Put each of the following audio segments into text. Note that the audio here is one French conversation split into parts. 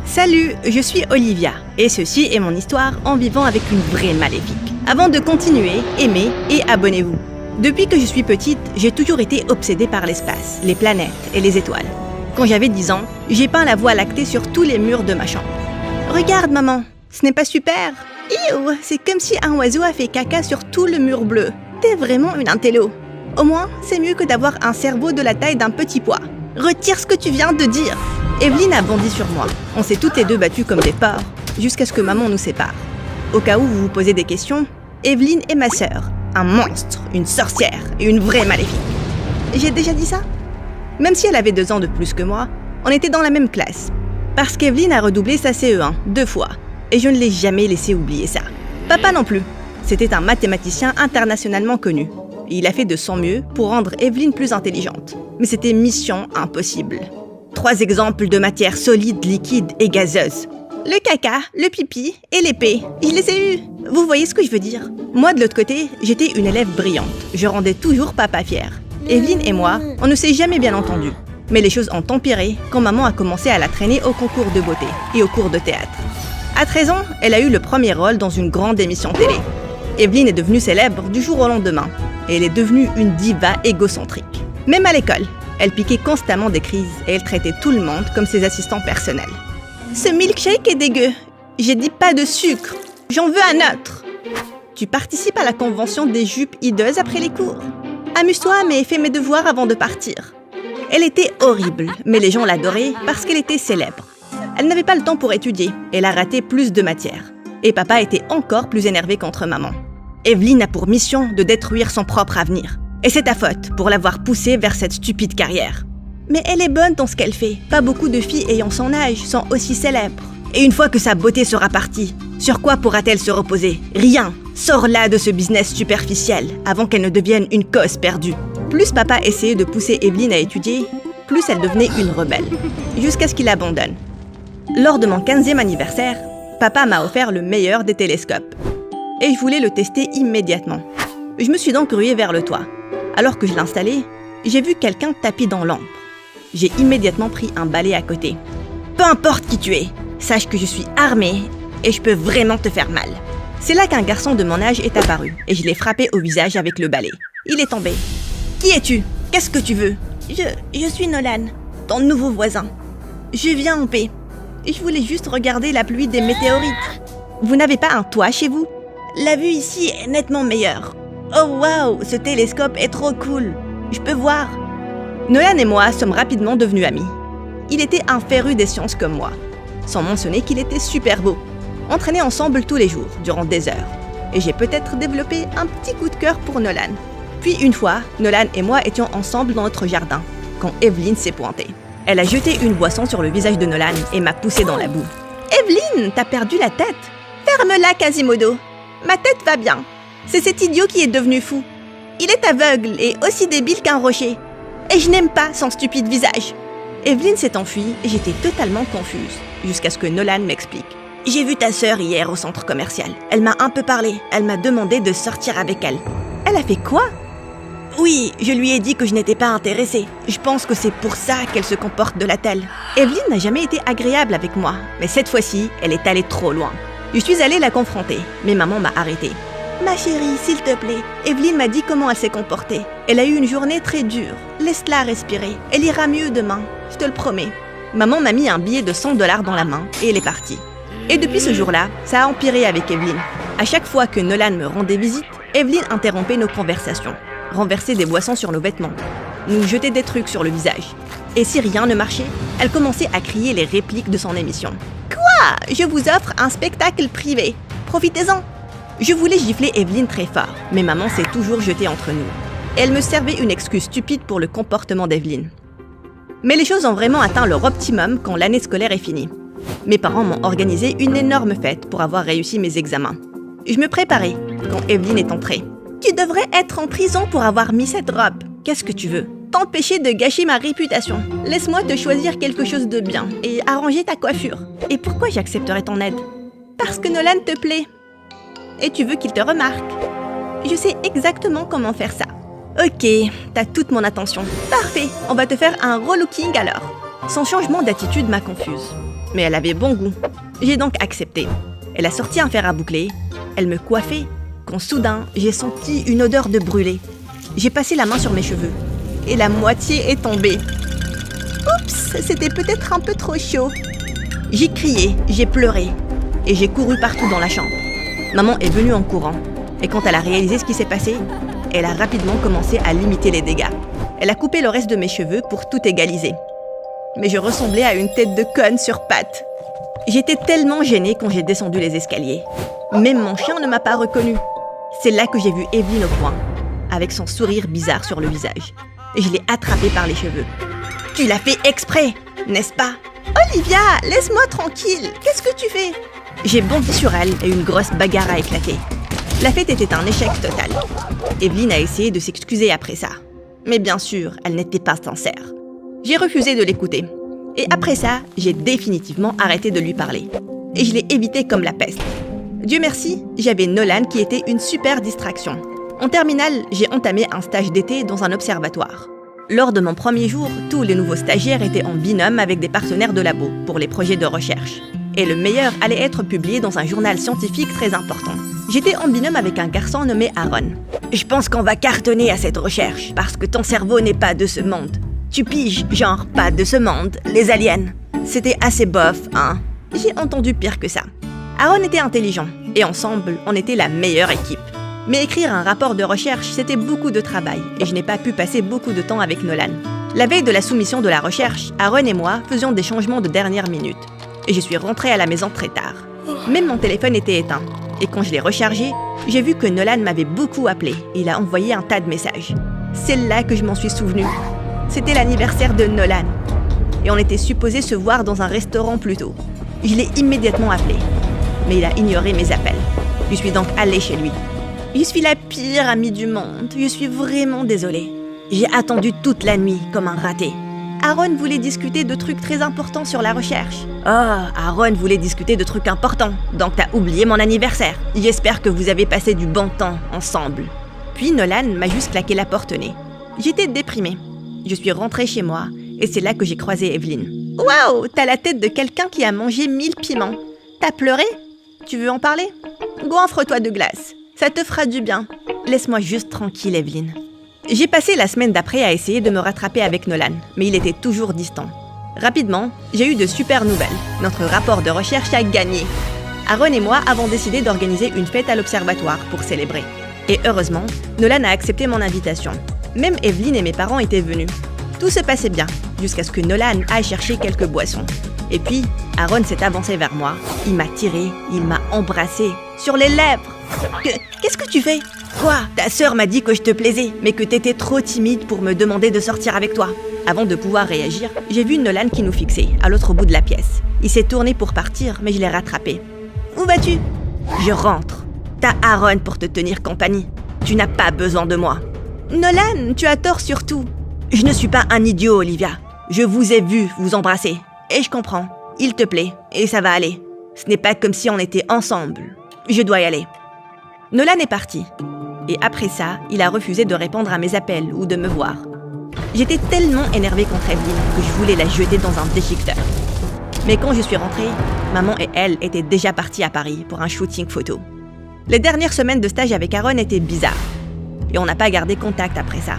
Salut, je suis Olivia, et ceci est mon histoire en vivant avec une vraie maléfique. Avant de continuer, aimez et abonnez-vous. Depuis que je suis petite, j'ai toujours été obsédée par l'espace, les planètes et les étoiles. Quand j'avais 10 ans, j'ai peint la voie lactée sur tous les murs de ma chambre. Regarde maman, ce n'est pas super? Ew, c'est comme si un oiseau a fait caca sur tout le mur bleu. T'es vraiment une intello. Au moins, c'est mieux que d'avoir un cerveau de la taille d'un petit pois. Retire ce que tu viens de dire. Evelyne a bondi sur moi. On s'est toutes les deux battues comme des porcs, jusqu'à ce que maman nous sépare. Au cas où vous vous posez des questions, Evelyne est ma sœur. Un monstre, une sorcière et une vraie maléfique. J'ai déjà dit ça? Même si elle avait 2 ans de plus que moi, on était dans la même classe. Parce qu'Evelyne a redoublé sa CE1 2 fois. Et je ne l'ai jamais laissé oublier ça. Papa non plus. C'était un mathématicien internationalement connu. Et il a fait de son mieux pour rendre Evelyne plus intelligente. Mais c'était mission impossible. 3 exemples de matières solides, liquides et gazeuses. Le caca, le pipi et l'épée. Je les ai eus. Vous voyez ce que je veux dire? Moi, de l'autre côté, j'étais une élève brillante. Je rendais toujours papa fier. Evelyne et moi, on ne s'est jamais bien entendus. Mais les choses ont empiré quand maman a commencé à la traîner au concours de beauté et au cours de théâtre. À 13 ans, elle a eu le premier rôle dans une grande émission télé. Evelyne est devenue célèbre du jour au lendemain. Et elle est devenue une diva égocentrique. Même à l'école, elle piquait constamment des crises et elle traitait tout le monde comme ses assistants personnels. Ce milkshake est dégueu. J'ai dit pas de sucre. J'en veux un autre. Tu participes à la convention des jupes hideuses après les cours. Amuse-toi, mais fais mes devoirs avant de partir. Elle était horrible, mais les gens l'adoraient parce qu'elle était célèbre. Elle n'avait pas le temps pour étudier. Elle a raté plus de matières. Et papa était encore plus énervé contre maman. Evelyne a pour mission de détruire son propre avenir. Et c'est ta faute pour l'avoir poussée vers cette stupide carrière. Mais elle est bonne dans ce qu'elle fait. Pas beaucoup de filles ayant son âge sont aussi célèbres. Et une fois que sa beauté sera partie, sur quoi pourra-t-elle se reposer? Rien. Sors-la de ce business superficiel avant qu'elle ne devienne une cause perdue. Plus papa essayait de pousser Evelyne à étudier, plus elle devenait une rebelle. Jusqu'à ce qu'il abandonne. Lors de mon 15e anniversaire, papa m'a offert le meilleur des télescopes. Et je voulais le tester immédiatement. Je me suis donc ruée vers le toit. Alors que je l'installais, j'ai vu quelqu'un tapis dans l'ombre. J'ai immédiatement pris un balai à côté. Peu importe qui tu es, sache que je suis armée et je peux vraiment te faire mal. C'est là qu'un garçon de mon âge est apparu et je l'ai frappé au visage avec le balai. Il est tombé. Qui es-tu? Qu'est-ce que tu veux? Je suis Nolan, ton nouveau voisin. Je viens en paix. Je voulais juste regarder la pluie des météorites. Vous n'avez pas un toit chez vous? La vue ici est nettement meilleure. Oh waouh, ce télescope est trop cool. Je peux voir. Nolan et moi sommes rapidement devenus amis. Il était un féru des sciences comme moi, sans mentionner qu'il était super beau. On traînait ensemble tous les jours, durant des heures. Et j'ai peut-être développé un petit coup de cœur pour Nolan. Puis une fois, Nolan et moi étions ensemble dans notre jardin, quand Evelyne s'est pointée. Elle a jeté une boisson sur le visage de Nolan et m'a poussé dans la boue. Evelyne, t'as perdu la tête. Ferme-la, Quasimodo. Ma tête va bien. C'est cet idiot qui est devenu fou. Il est aveugle et aussi débile qu'un rocher. Et je n'aime pas son stupide visage. Evelyne s'est enfuie et j'étais totalement confuse, jusqu'à ce que Nolan m'explique. J'ai vu ta sœur hier au centre commercial. Elle m'a un peu parlé. Elle m'a demandé de sortir avec elle. Elle a fait quoi? Oui, je lui ai dit que je n'étais pas intéressée. Je pense que c'est pour ça qu'elle se comporte de la telle. Evelyne n'a jamais été agréable avec moi, mais cette fois-ci, elle est allée trop loin. Je suis allée la confronter, mais maman m'a arrêtée. Ma chérie, s'il te plaît, Evelyne m'a dit comment elle s'est comportée. Elle a eu une journée très dure. Laisse-la respirer. Elle ira mieux demain, je te le promets. Maman m'a mis un billet de 100 $ dans la main et elle est partie. Et depuis ce jour-là, ça a empiré avec Evelyne. À chaque fois que Nolan me rendait visite, Evelyne interrompait nos conversations, renversait des boissons sur nos vêtements, nous jetait des trucs sur le visage. Et si rien ne marchait, elle commençait à crier les répliques de son émission. Quoi? Je vous offre un spectacle privé. Profitez-en. Je voulais gifler Evelyne très fort, mais maman s'est toujours jetée entre nous. Et elle me servait une excuse stupide pour le comportement d'Evelyne. Mais les choses ont vraiment atteint leur optimum quand l'année scolaire est finie. Mes parents m'ont organisé une énorme fête pour avoir réussi mes examens. Je me préparais quand Evelyne est entrée. Tu devrais être en prison pour avoir mis cette robe. Qu'est-ce que tu veux? T'empêcher de gâcher ma réputation. Laisse-moi te choisir quelque chose de bien et arranger ta coiffure. Et pourquoi j'accepterais ton aide? Parce que Nolan te plaît. Et tu veux qu'il te remarque. Je sais exactement comment faire ça. Ok, t'as toute mon attention. Parfait, on va te faire un relooking alors. Son changement d'attitude m'a confuse. Mais elle avait bon goût. J'ai donc accepté. Elle a sorti un fer à boucler, elle me coiffait, quand soudain, j'ai senti une odeur de brûlé. J'ai passé la main sur mes cheveux, et la moitié est tombée. Oups, c'était peut-être un peu trop chaud. J'ai crié, j'ai pleuré, et j'ai couru partout dans la chambre. Maman est venue en courant, et quand elle a réalisé ce qui s'est passé, elle a rapidement commencé à limiter les dégâts. Elle a coupé le reste de mes cheveux pour tout égaliser. Mais je ressemblais à une tête de conne sur pattes. J'étais tellement gênée quand j'ai descendu les escaliers. Même mon chien ne m'a pas reconnue. C'est là que j'ai vu Evelyne au coin, avec son sourire bizarre sur le visage. Et je l'ai attrapée par les cheveux. « Tu l'as fait exprès, n'est-ce pas ?»« Olivia, laisse-moi tranquille. Qu'est-ce que tu fais ?» J'ai bondi sur elle et une grosse bagarre a éclaté. La fête était un échec total. Evelyne a essayé de s'excuser après ça. Mais bien sûr, elle n'était pas sincère. J'ai refusé de l'écouter. Et après ça, j'ai définitivement arrêté de lui parler. Et je l'ai évité comme la peste. Dieu merci, j'avais Nolan qui était une super distraction. En terminale, j'ai entamé un stage d'été dans un observatoire. Lors de mon premier jour, tous les nouveaux stagiaires étaient en binôme avec des partenaires de labo pour les projets de recherche. Et le meilleur allait être publié dans un journal scientifique très important. J'étais en binôme avec un garçon nommé Aaron. Je pense qu'on va cartonner à cette recherche, parce que ton cerveau n'est pas de ce monde. Tu piges, genre pas de ce monde, les aliens. C'était assez bof, hein. J'ai entendu pire que ça. Aaron était intelligent, et ensemble, on était la meilleure équipe. Mais écrire un rapport de recherche, c'était beaucoup de travail, et je n'ai pas pu passer beaucoup de temps avec Nolan. La veille de la soumission de la recherche, Aaron et moi faisions des changements de dernière minute. Et je suis rentrée à la maison très tard. Même mon téléphone était éteint. Et quand je l'ai rechargé, j'ai vu que Nolan m'avait beaucoup appelé. Et il a envoyé un tas de messages. C'est là que je m'en suis souvenue. C'était l'anniversaire de Nolan. Et on était supposé se voir dans un restaurant plus tôt. Je l'ai immédiatement appelé. Mais il a ignoré mes appels. Je suis donc allée chez lui. Je suis la pire amie du monde. Je suis vraiment désolée. J'ai attendu toute la nuit comme un raté. Aaron voulait discuter de trucs très importants sur la recherche. Oh, Aaron voulait discuter de trucs importants. Donc t'as oublié mon anniversaire. J'espère que vous avez passé du bon temps ensemble. Puis Nolan m'a juste claqué la porte au nez. J'étais déprimée. Je suis rentrée chez moi et c'est là que j'ai croisé Evelyne. Waouh, t'as la tête de quelqu'un qui a mangé 1000 piments. T'as pleuré? Tu veux en parler? Goinfre-toi de glace. Ça te fera du bien. Laisse-moi juste tranquille, Evelyne. J'ai passé la semaine d'après à essayer de me rattraper avec Nolan, mais il était toujours distant. Rapidement, j'ai eu de super nouvelles. Notre rapport de recherche a gagné. Aaron et moi avons décidé d'organiser une fête à l'observatoire pour célébrer. Et heureusement, Nolan a accepté mon invitation. Même Evelyne et mes parents étaient venus. Tout se passait bien, jusqu'à ce que Nolan aille chercher quelques boissons. Et puis, Aaron s'est avancé vers moi. Il m'a tiré, il m'a embrassé, sur les lèvres. Qu'est-ce que tu fais? Quoi? Ta sœur m'a dit que je te plaisais, mais que t'étais trop timide pour me demander de sortir avec toi. Avant de pouvoir réagir, j'ai vu Nolan qui nous fixait, à l'autre bout de la pièce. Il s'est tourné pour partir, mais je l'ai rattrapé. Où vas-tu? Je rentre. T'as Aaron pour te tenir compagnie. Tu n'as pas besoin de moi. Nolan, tu as tort sur tout. Je ne suis pas un idiot, Olivia. Je vous ai vu vous embrasser. Et je comprends. Il te plaît, et ça va aller. Ce n'est pas comme si on était ensemble. Je dois y aller. Nolan est parti. Et après ça, il a refusé de répondre à mes appels ou de me voir. J'étais tellement énervée contre Evelyne que je voulais la jeter dans un déchiqueteur. Mais quand je suis rentrée, maman et elle étaient déjà parties à Paris pour un shooting photo. Les dernières semaines de stage avec Aaron étaient bizarres. Et on n'a pas gardé contact après ça.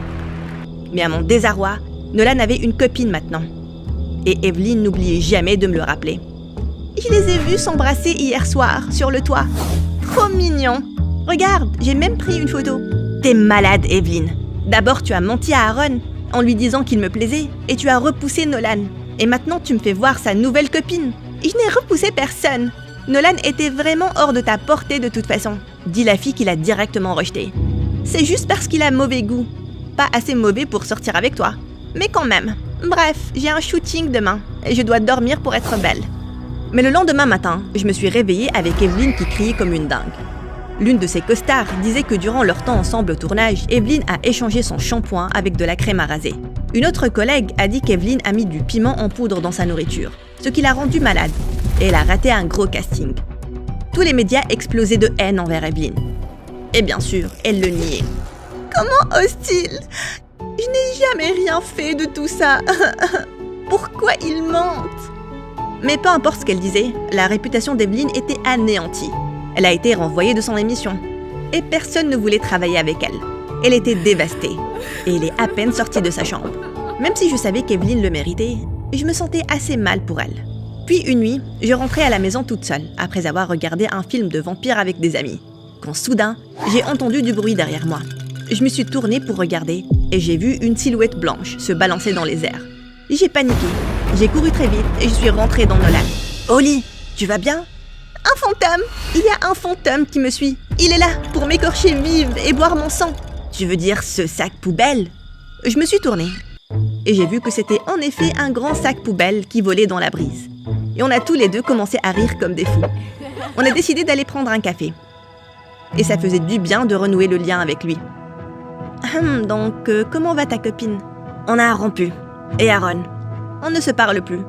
Mais à mon désarroi, Nolan avait une copine maintenant. Et Evelyne n'oubliait jamais de me le rappeler. Je les ai vus s'embrasser hier soir, sur le toit. Trop mignon. Regarde, j'ai même pris une photo. T'es malade, Evelyne. D'abord, tu as menti à Aaron en lui disant qu'il me plaisait et tu as repoussé Nolan. Et maintenant, tu me fais voir sa nouvelle copine. Je n'ai repoussé personne. Nolan était vraiment hors de ta portée de toute façon, dit la fille qui l'a directement rejeté. C'est juste parce qu'il a mauvais goût. Pas assez mauvais pour sortir avec toi. Mais quand même. Bref, j'ai un shooting demain et je dois dormir pour être belle. Mais le lendemain matin, je me suis réveillée avec Evelyne qui criait comme une dingue. L'une de ses costards disait que durant leur temps ensemble au tournage, Evelyne a échangé son shampoing avec de la crème à raser. Une autre collègue a dit qu'Evelyne a mis du piment en poudre dans sa nourriture, ce qui l'a rendue malade, et elle a raté un gros casting. Tous les médias explosaient de haine envers Evelyne. Et bien sûr, elle le niait. Comment ose-t-il? Je n'ai jamais rien fait de tout ça. Pourquoi il mente? Mais peu importe ce qu'elle disait, la réputation d'Evelyn était anéantie. Elle a été renvoyée de son émission. Et personne ne voulait travailler avec elle. Elle était dévastée. Et elle est à peine sortie de sa chambre. Même si je savais qu'Evelyn le méritait, je me sentais assez mal pour elle. Puis une nuit, je rentrais à la maison toute seule, après avoir regardé un film de vampires avec des amis. Quand soudain, j'ai entendu du bruit derrière moi. Je me suis tournée pour regarder et j'ai vu une silhouette blanche se balancer dans les airs. J'ai paniqué, j'ai couru très vite et je suis rentrée dans Nolan. « Holly, tu vas bien ?»« Un fantôme! Il y a un fantôme qui me suit. Il est là pour m'écorcher vive et boire mon sang. Tu veux dire ce sac poubelle ?» Je me suis tournée et j'ai vu que c'était en effet un grand sac poubelle qui volait dans la brise. Et on a tous les deux commencé à rire comme des fous. On a décidé d'aller prendre un café. Et ça faisait du bien de renouer le lien avec lui. Donc, comment va ta copine? On a rompu. Et Aaron? On ne se parle plus.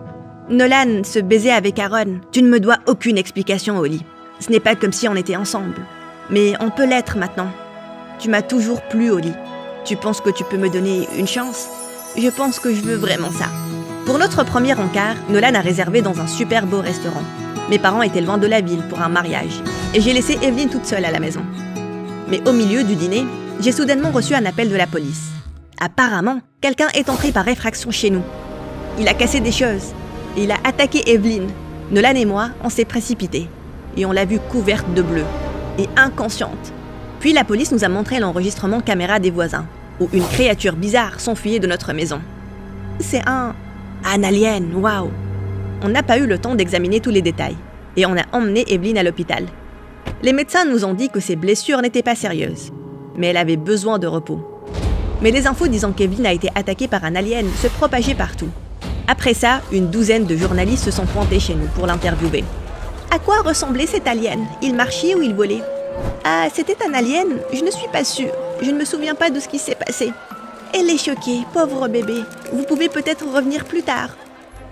Nolan se baisait avec Aaron. Tu ne me dois aucune explication, Holly. Ce n'est pas comme si on était ensemble. Mais on peut l'être maintenant. Tu m'as toujours plu, Holly. Tu penses que tu peux me donner une chance? Je pense que je veux vraiment ça. Pour notre premier encart, Nolan a réservé dans un super beau restaurant. Mes parents étaient loin de la ville pour un mariage. Et j'ai laissé Evelyn toute seule à la maison. Mais au milieu du dîner, j'ai soudainement reçu un appel de la police. Apparemment, quelqu'un est entré par effraction chez nous. Il a cassé des choses. Et il a attaqué Evelyn. Nolan et moi, on s'est précipités. Et on l'a vue couverte de bleu. Et inconsciente. Puis la police nous a montré l'enregistrement caméra des voisins, où une créature bizarre s'enfuyait de notre maison. C'est un alien, waouh! On n'a pas eu le temps d'examiner tous les détails. Et on a emmené Evelyn à l'hôpital. Les médecins nous ont dit que ses blessures n'étaient pas sérieuses. Mais elle avait besoin de repos. Mais les infos disant qu'Evelyn a été attaquée par un alien se propageaient partout. Après ça, une douzaine de journalistes se sont pointés chez nous pour l'interviewer. À quoi ressemblait cet alien? Il marchait ou il volait? Ah, c'était un alien? Je ne suis pas sûre. Je ne me souviens pas de ce qui s'est passé. Elle est choquée, pauvre bébé. Vous pouvez peut-être revenir plus tard.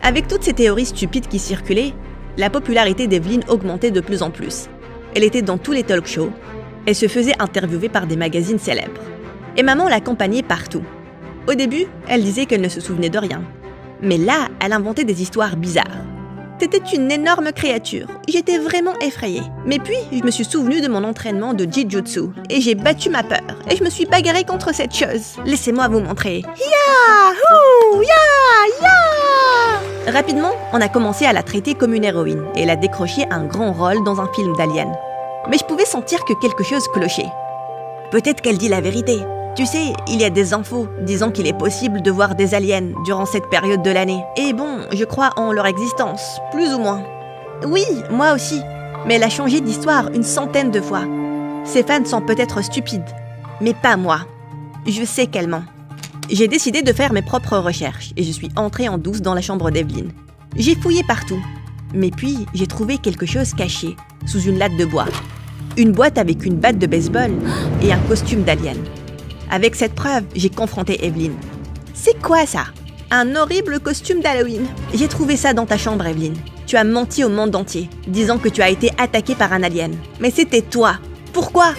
Avec toutes ces théories stupides qui circulaient, la popularité d'Evelyn augmentait de plus en plus. Elle était dans tous les talk shows. Elle se faisait interviewer par des magazines célèbres. Et maman l'accompagnait partout. Au début, elle disait qu'elle ne se souvenait de rien. Mais là, elle inventait des histoires bizarres. C'était une énorme créature. J'étais vraiment effrayée. Mais puis, je me suis souvenue de mon entraînement de Jiu-Jitsu et j'ai battu ma peur. Et je me suis bagarrée contre cette chose. Laissez-moi vous montrer. Yahoo! Ya! Ya! Rapidement, on a commencé à la traiter comme une héroïne et elle a décroché un grand rôle dans un film d'Alien. Mais je pouvais sentir que quelque chose clochait. Peut-être qu'elle dit la vérité. Tu sais, il y a des infos disant qu'il est possible de voir des aliens durant cette période de l'année. Et bon, je crois en leur existence, plus ou moins. Oui, moi aussi. Mais elle a changé d'histoire une centaine de fois. Ses fans sont peut-être stupides, mais pas moi. Je sais qu'elle ment. J'ai décidé de faire mes propres recherches et je suis entrée en douce dans la chambre d'Evelyn. J'ai fouillé partout. Mais puis, j'ai trouvé quelque chose caché, sous une latte de bois. Une boîte avec une batte de baseball et un costume d'alien. Avec cette preuve, j'ai confronté Evelyn. C'est quoi ça? Un horrible costume d'Halloween. J'ai trouvé ça dans ta chambre, Evelyn. Tu as menti au monde entier, disant que tu as été attaquée par un alien. Mais c'était toi. Pourquoi?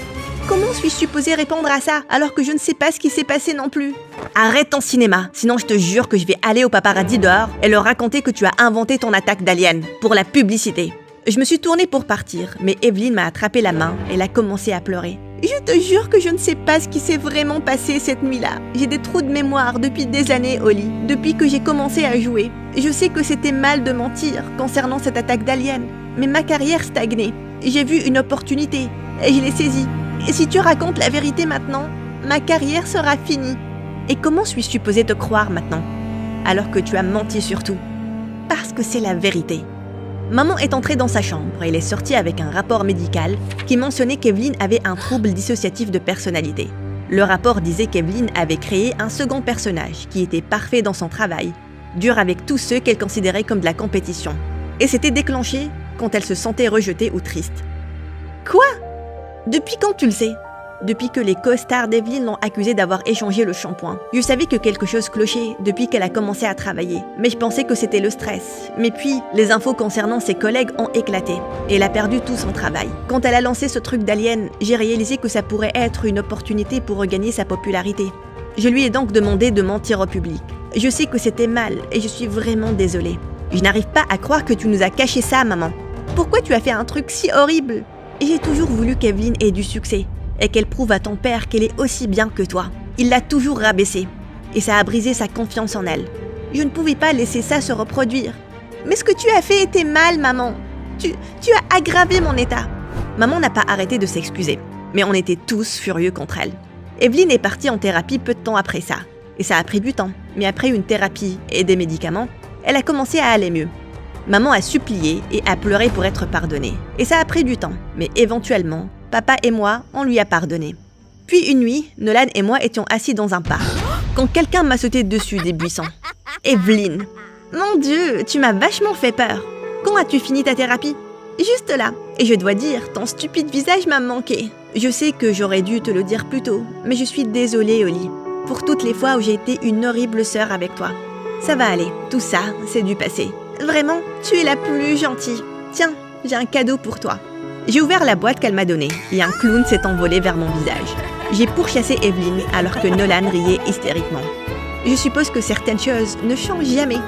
Comment suis-je supposée répondre à ça, alors que je ne sais pas ce qui s'est passé non plus? Arrête ton cinéma, sinon je te jure que je vais aller au paparazzi dehors et leur raconter que tu as inventé ton attaque d'alien, pour la publicité. Je me suis tournée pour partir, mais Evelyn m'a attrapé la main et elle a commencé à pleurer. Je te jure que je ne sais pas ce qui s'est vraiment passé cette nuit-là. J'ai des trous de mémoire depuis des années, Holly, depuis que j'ai commencé à jouer. Je sais que c'était mal de mentir concernant cette attaque d'alien, mais ma carrière stagnait. J'ai vu une opportunité et je l'ai saisie. Et si tu racontes la vérité maintenant, ma carrière sera finie. Et comment suis-je supposée te croire maintenant, alors que tu as menti sur tout? Parce que c'est la vérité. Maman est entrée dans sa chambre et elle est sortie avec un rapport médical qui mentionnait qu'Evelyn avait un trouble dissociatif de personnalité. Le rapport disait qu'Evelyn avait créé un second personnage qui était parfait dans son travail, dur avec tous ceux qu'elle considérait comme de la compétition. Et s'était déclenché quand elle se sentait rejetée ou triste. Quoi? Depuis quand tu le sais? Depuis que les co-stars d'Evelyn l'ont accusée d'avoir échangé le shampoing. Je savais que quelque chose clochait depuis qu'elle a commencé à travailler, mais je pensais que c'était le stress. Mais puis, les infos concernant ses collègues ont éclaté, et elle a perdu tout son travail. Quand elle a lancé ce truc d'alien, j'ai réalisé que ça pourrait être une opportunité pour regagner sa popularité. Je lui ai donc demandé de mentir au public. Je sais que c'était mal, et je suis vraiment désolée. Je n'arrive pas à croire que tu nous as caché ça, maman. Pourquoi tu as fait un truc si horrible? J'ai toujours voulu qu'Evelyn ait du succès et qu'elle prouve à ton père qu'elle est aussi bien que toi. Il l'a toujours rabaissée et ça a brisé sa confiance en elle. Je ne pouvais pas laisser ça se reproduire. Mais ce que tu as fait était mal, maman. Tu as aggravé mon état. Maman n'a pas arrêté de s'excuser, mais on était tous furieux contre elle. Evelyn est partie en thérapie peu de temps après ça. Et ça a pris du temps, mais après une thérapie et des médicaments, elle a commencé à aller mieux. Maman a supplié et a pleuré pour être pardonnée. Et ça a pris du temps, mais éventuellement, papa et moi, on lui a pardonné. Puis une nuit, Nolan et moi étions assis dans un parc, quand quelqu'un m'a sauté dessus des buissons. Evelyn! Mon Dieu, tu m'as vachement fait peur. Quand as-tu fini ta thérapie? Juste là. Et je dois dire, ton stupide visage m'a manqué. Je sais que j'aurais dû te le dire plus tôt, mais je suis désolée, Oli, pour toutes les fois où j'ai été une horrible sœur avec toi. Ça va aller, tout ça, c'est du passé. Vraiment, tu es la plus gentille. Tiens, j'ai un cadeau pour toi. J'ai ouvert la boîte qu'elle m'a donnée et un clown s'est envolé vers mon visage. J'ai pourchassé Evelyn alors que Nolan riait hystériquement. Je suppose que certaines choses ne changent jamais.